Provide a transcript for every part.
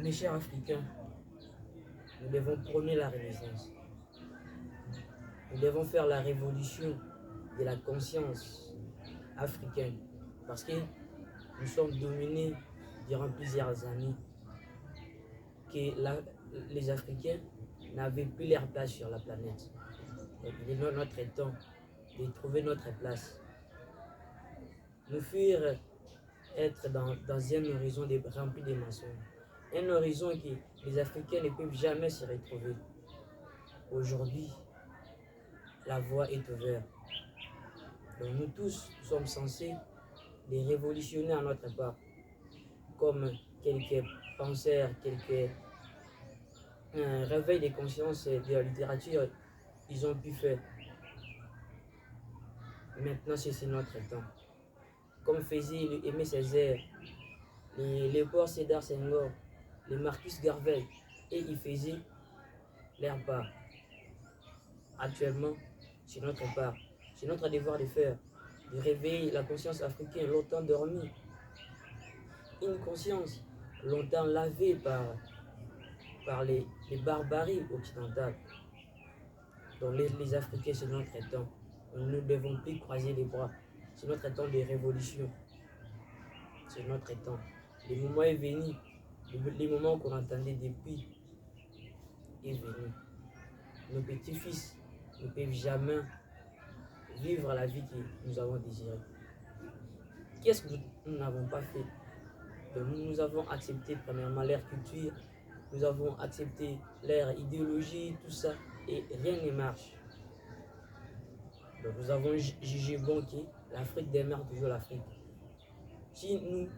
Mes chers Africains, nous devons prôner la Renaissance. Nous devons faire la révolution de la conscience africaine parce que nous sommes dominés durant plusieurs années, que les Africains n'avaient plus leur place sur la planète. Donc, il est notre temps de trouver notre place. Nous fuir être dans un horizon rempli de mensonges. Un horizon que les Africains ne peuvent jamais se retrouver. Aujourd'hui, la voie est ouverte. Donc nous tous sommes censés les révolutionner à notre part. Comme quelques penseurs, quelques réveils de conscience de la littérature, ils ont pu faire. Maintenant, c'est notre temps. Comme faisait Aimé Césaire, les Léopold Sédar Senghor, les Marcus Garvey, et ils faisaient leur part. Actuellement, c'est notre part. C'est notre devoir de faire, de réveiller la conscience africaine longtemps dormie. Une conscience longtemps lavée par les barbaries occidentales. Donc les Africains, c'est notre temps. Nous ne devons plus croiser les bras. C'est notre temps de révolution. C'est notre temps. Le moment est venu. Le moment qu'on attendait depuis est venu. Nos petits-fils ne peuvent jamais vivre la vie que nous avons désirée. Qu'est-ce que nous n'avons pas fait? Donc nous avons accepté premièrement leur culture, nous avons accepté leur idéologie, tout ça, et rien ne marche. Donc nous avons jugé bon que l'Afrique demeure toujours l'Afrique. Si nous,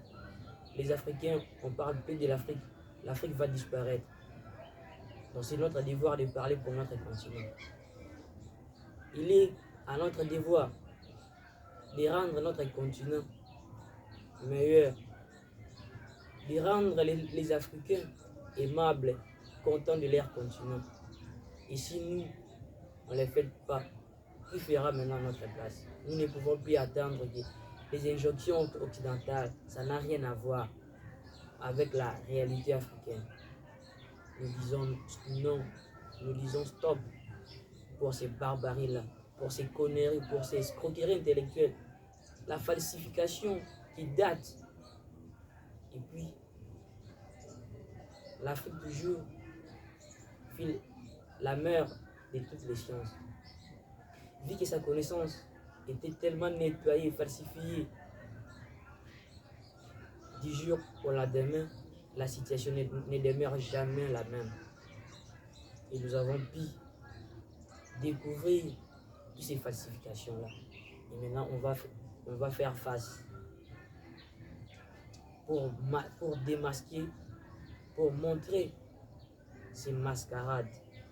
les Africains, on parle peu de l'Afrique, l'Afrique va disparaître. Donc c'est notre devoir de parler pour notre continent. Il est à notre devoir de rendre notre continent meilleur, de rendre les Africains aimables, contents de leur continent. Et si nous, on ne les fait pas, qui fera maintenant notre place? Nous ne pouvons plus attendre que les injonctions occidentales, ça n'a rien à voir avec la réalité africaine. Nous disons non, nous disons stop pour ces barbaries-là, pour ces conneries, pour ces escroqueries intellectuelles, la falsification qui date. Et puis, l'Afrique toujours file la mère de toutes les sciences. Vu que sa connaissance était tellement nettoyée, falsifiée, du jour au lendemain, la situation ne demeure jamais la même. Et nous avons pu découvrir toutes ces falsifications-là. Et maintenant, on va faire face pour démasquer, pour montrer ces mascarades,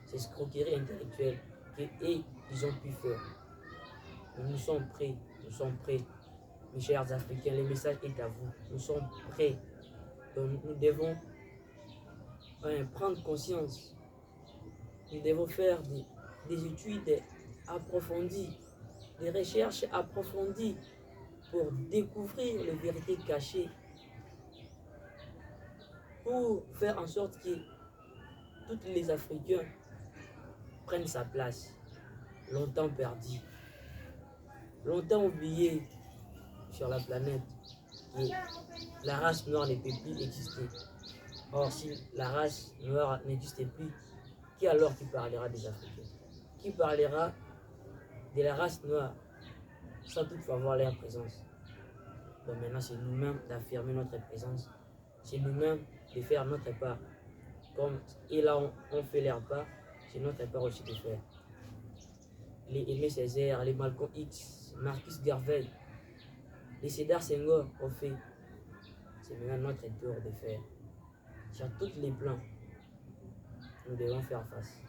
ces escroqueries intellectuelles qu'ils ont pu faire. Nous sommes prêts, mes chers Africains, le message est à vous. Nous sommes prêts. Donc nous devons prendre conscience. Nous devons faire des études approfondies, des recherches approfondies pour découvrir les vérités cachées, pour faire en sorte que tous les Africains prennent sa place, longtemps perdue, longtemps oubliée sur la planète, et la race noire ne peut plus exister. Or, si la race noire n'existe plus, qui alors qui parlera des Africains? Qui parlera de la race noire sans toutefois voir leur présence? Donc maintenant, c'est nous-mêmes d'affirmer notre présence. C'est nous-mêmes de faire notre part. Comme et là, on fait leur part, c'est notre part aussi de faire. Les Aimé Césaire, les Malcolm X, Marcus Garvey, les Sédar Senghor ont fait. C'est maintenant notre tour de faire. Sur tous les plans, nous devons faire face.